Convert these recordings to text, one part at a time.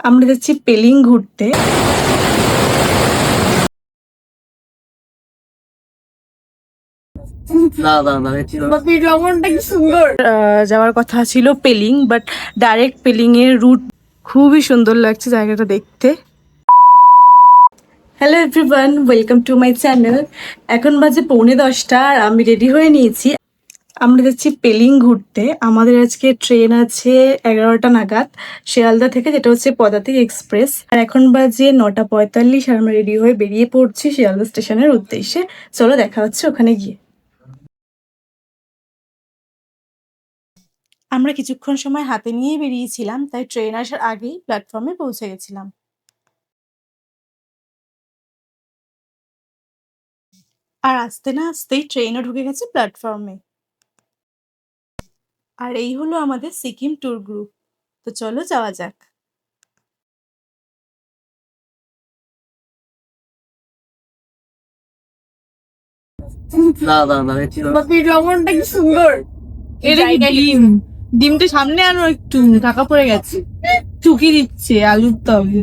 আমরা যাচ্ছি পেলিং ঘুরতে। যাওয়ার কথা ছিল পেলিং, বাট ডাইরেক্ট পেলিং এর রুট খুবই সুন্দর লাগছে জায়গাটা দেখতে। Hello everyone, welcome to my channel. এখন বাজে 9:45 আর আমি রেডি হয়ে নিয়েছি। আমরা যাচ্ছি পেলিং ঘুরতে। আমাদের আজকে ট্রেন আছে 11টা নাগাদ শিয়ালদা থেকে, যেটা হচ্ছে পদাতিক এক্সপ্রেস। আর এখন বাজে 9:45 আর আমরা রেডি হয়ে বেরিয়ে পড়ছি শিয়ালদা স্টেশনের উদ্দেশ্যে। চলো দেখা হচ্ছে ওখানে গিয়ে। আমরা কিছুক্ষণ সময় হাতে নিয়েই বেরিয়েছিলাম, তাই ট্রেন আসার আগেই প্ল্যাটফর্মে পৌঁছে গেছিলাম। আর আসতে না আসতেই ট্রেনও ঢুকে গেছে প্ল্যাটফর্মে। আর এই হলো আমাদের সিকিম ট্যুর গ্রুপ। তো চলো যাওয়া যাক। লবণটা কি সুন্দর! এটা কি ডিম? ডিমটা সামনে আনো, একটু ঢাকা পড়ে গেছে। চুকি দিচ্ছে আলুর তবে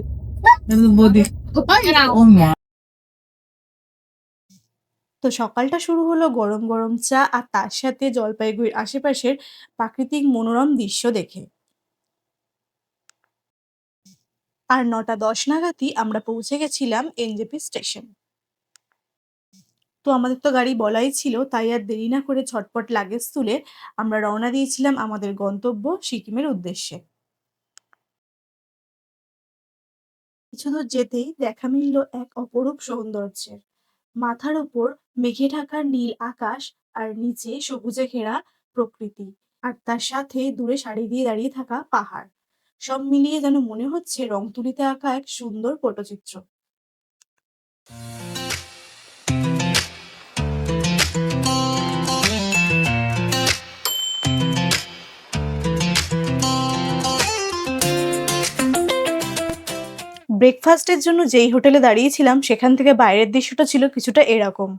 বদি। তো সকালটা শুরু হলো গরম গরম চা আর তার সাথে জলপাইগুড়ির আশেপাশের প্রাকৃতিক মনোরম দৃশ্য দেখে। আর 9:10 নাগাদই আমরা পৌঁছে গেছিলাম এনজেপি স্টেশন। তো আমাদের তো গাড়ি বলাই ছিল, তাই আর দেরি না করে ঝটপট লাগেজ তুলে আমরা রওনা দিয়েছিলাম আমাদের গন্তব্য সিকিমের উদ্দেশ্যে। কিছু দূর যেতেই দেখা মিলল এক অপরূপ সৌন্দর্যের। মাথার উপর মেঘে ঢাকা নীল আকাশ, আর নিচে সবুজে ঘেরা প্রকৃতি, আর তার সাথে দূরে সারি দিয়ে দাঁড়িয়ে থাকা পাহাড়। সব মিলিয়ে যেন মনে হচ্ছে রং তুলিতে আঁকা এক সুন্দর পটচিত্র। ব্রেকফাস্টের জন্য যেই হোটেলে দাঁড়িয়েছিলাম সেখান থেকে বাইরের দৃশ্যটা ছিল কিছুটা এরকম।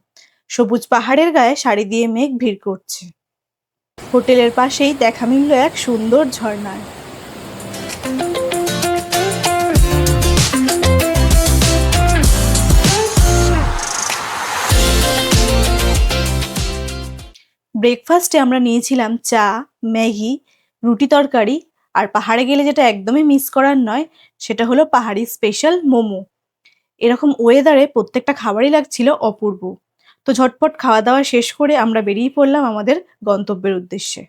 সবুজ পাহাড়ের গায়ে সারি দিয়ে মেঘ ভিড় করছে। হোটেলের পাশেই দেখা মিলল এক সুন্দর ঝর্ণার। ব্রেকফাস্টে আমরা নিয়েছিলাম চা, ম্যাগি, রুটি তরকারি, আর পাহাড়ে গেলে যেটা একদমই মিস করার নয় সেটা হলো পাহাড়ি স্পেশাল মোমো। এরকম ওয়েদারে প্রত্যেকটা খাবারই লাগছিল অপূর্ব। তো ঝটপট খাওয়া দাওয়া শেষ করে আমরা বেরিয়ে পড়লাম আমাদের গন্তব্যের উদ্দেশ্যে।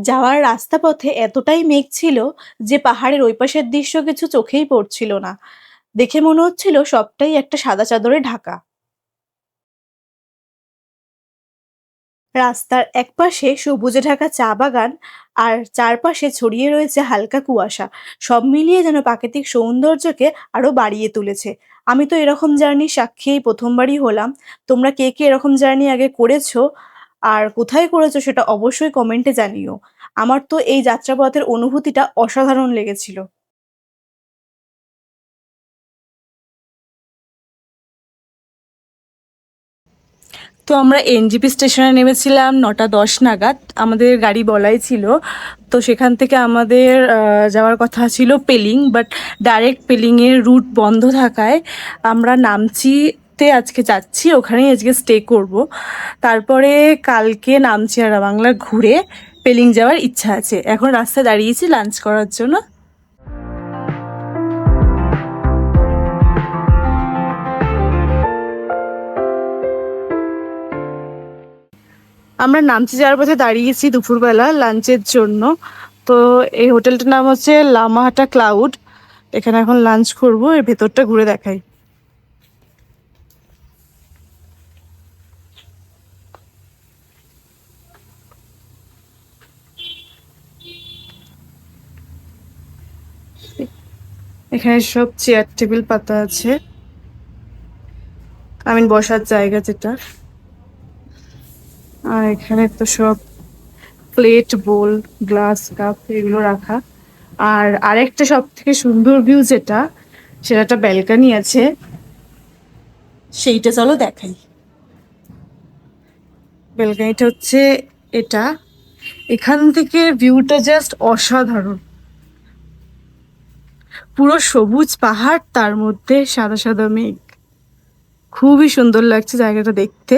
যাওয়ার রাস্তা পথে এতটাই মেঘ ছিল যে পাহাড়ের ওই পাশের দৃশ্য কিছু চোখেই পড়ছিল না। দেখে মনে হচ্ছিল সবটাই একটা সাদা চাদরে ঢাকা। রাস্তার একপাশে সবুজে ঢাকা চা বাগান, আর চারপাশে ছড়িয়ে রয়েছে হালকা কুয়াশা। সব মিলিয়ে যেন প্রাকৃতিক সৌন্দর্যকে আরো বাড়িয়ে তুলেছে। আমি তো এরকম জার্নি সাক্ষী এই প্রথমবারই হলাম। তোমরা কে কে এরকম জার্নি আগে করেছো আর কোথায় করেছো সেটা অবশ্যই কমেন্টে জানিও। আমার তো এই যাত্রাপথের অনুভূতিটা অসাধারণ লেগেছিল। তো আমরা এনজেপি স্টেশনে নেমেছিলাম 9:10 নাগাদ। আমাদের গাড়ি বলাই ছিল। তো সেখান থেকে আমাদের যাওয়ার কথা ছিল পেলিং, বাট ডাইরেক্ট পেলিংয়ের রুট বন্ধ থাকায় আমরা নামচিতে আজকে যাচ্ছি, ওখানেই আজকে স্টে করব। তারপরে কালকে নামচি আর বাংলা ঘুরে পেলিং যাওয়ার ইচ্ছা আছে। এখন রাস্তায় দাঁড়িয়েছি লাঞ্চ করার জন্য। আমরা নামচি যাওয়ার পথে দাঁড়িয়েছি দুপুরবেলা লাঞ্চের জন্য। তো এই হোটেলটার নাম হচ্ছে লামাহাটা ক্লাউড। এখানে এখন লাঞ্চ করবো। এর ভেতরটা ঘুরে দেখাই। এখানে সব চেয়ার টেবিল পাতা আছে, বসার জায়গা যেটা। আর এখানে তো সব প্লেট, বোল, গ্লাস, কাপ এগুলো রাখা। আর আরেকটা সব থেকে সুন্দর ভিউ যেটা, সেটা একটা ব্যালকনি আছে, সেইটা চলো দেখাই। ব্যালকনিটা হচ্ছে এটা, এখান থেকে ভিউটা জাস্ট অসাধারণ। পুরো সবুজ পাহাড়, তার মধ্যে সাদা সাদা মেঘ, খুবই সুন্দর লাগছে জায়গাটা দেখতে।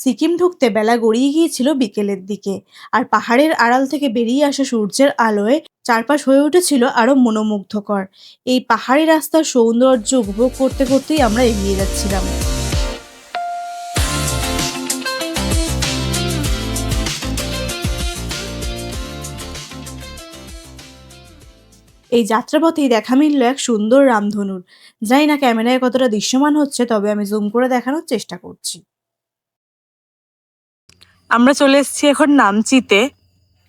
সিকিম ঢুকতে বেলা গড়িয়ে গিয়েছিল বিকেলের দিকে, আর পাহাড়ের আড়াল থেকে বেরিয়ে আসা সূর্যের আলোয় চারপাশ হয়ে উঠেছিল আরো মনোমুগ্ধকর। এই পাহাড়ি রাস্তার সৌন্দর্য উপভোগ করতে করতেই আমরা এগিয়ে যাচ্ছিলাম। এই যাত্রাপথেই দেখা মিলল এক সুন্দর রামধনুর। জানি না ক্যামেরায় কতটা দৃশ্যমান হচ্ছে, তবে আমি জুম করে দেখানোর চেষ্টা করছি। আমরা চলে এসেছি এখন নামচিতে।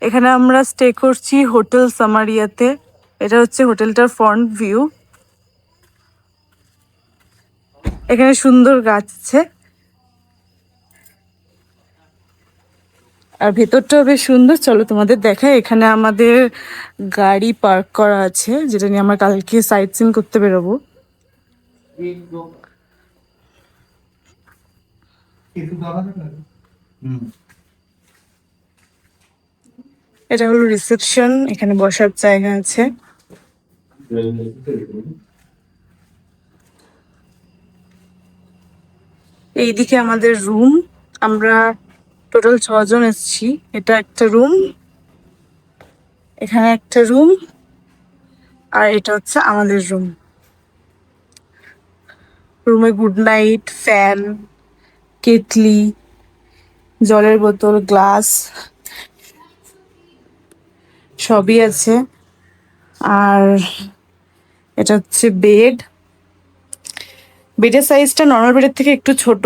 এখানে আমরা স্টে করছি হোটেল সামারিয়াতে। এটা হচ্ছে হোটেলটার ফ্রন্ট ভিউ। এখানে সুন্দর গাছ আছে, আর ভেতরটাও বেশ সুন্দর। চলো তোমাদের দেখায়। এখানে আমাদের গাড়ি পার্ক করা আছে, যেটা নিয়ে আমরা কালকে সাইট সিন করতে বেরোবো। এটা হলো রিসেপশন, এখানে বসার জায়গা আছে। এইদিকে আমাদের রুম, আমরা টোটাল 6 জন এসেছি। এটা একটা রুম, এখানে একটা রুম, আর এটা হচ্ছে আমাদের রুম। রুমে গুড নাইট, ফ্যান, কেটলি, জলের বোতল, গ্লাস সবই আছে। আর এটা হচ্ছে বেড। বেডের সাইজটা নর্মাল বেডের থেকে একটু ছোট।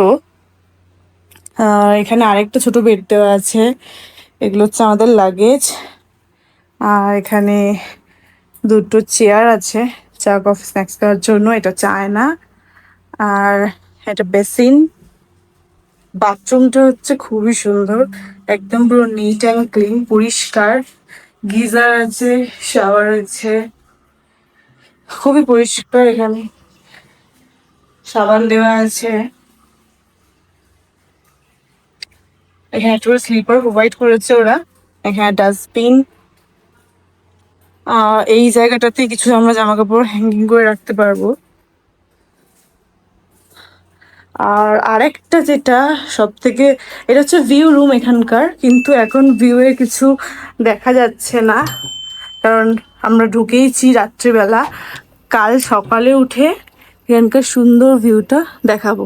এখানে আরেকটা ছোট বেড দেওয়া আছে। এগুলো হচ্ছে আমাদের লাগেজ। আর এখানে দুটো চেয়ার আছে চা কফি স্ন্যাক্স খাওয়ার জন্য। এটা চায় না। আর এটা বেসিন। বাথরুমটা হচ্ছে খুবই সুন্দর, একদম পুরো নিট অ্যান্ড ক্লিন, পরিষ্কার। গিজার আছে, শাওয়ার আছে, খুবই পরিষ্কার। এখানে সাবান দেওয়া আছে। এখানে একটা স্লিপার প্রোভাইড করেছে ওরা। এখানে ডাস্টবিন। এই জায়গাটাতে কিছু আমরা জামা কাপড় হ্যাঙ্গিং করে রাখতে পারবো। আর আরেকটা যেটা সব থেকে, এটা হচ্ছে ভিউ রুম এখানকার, কিন্তু এখন ভিউ এর কিছু দেখা যাচ্ছে না, কারণ আমরা ঢুকেইছি রাত্রিবেলা। কাল সকালে উঠে এখানকার সুন্দর ভিউটা দেখাবো।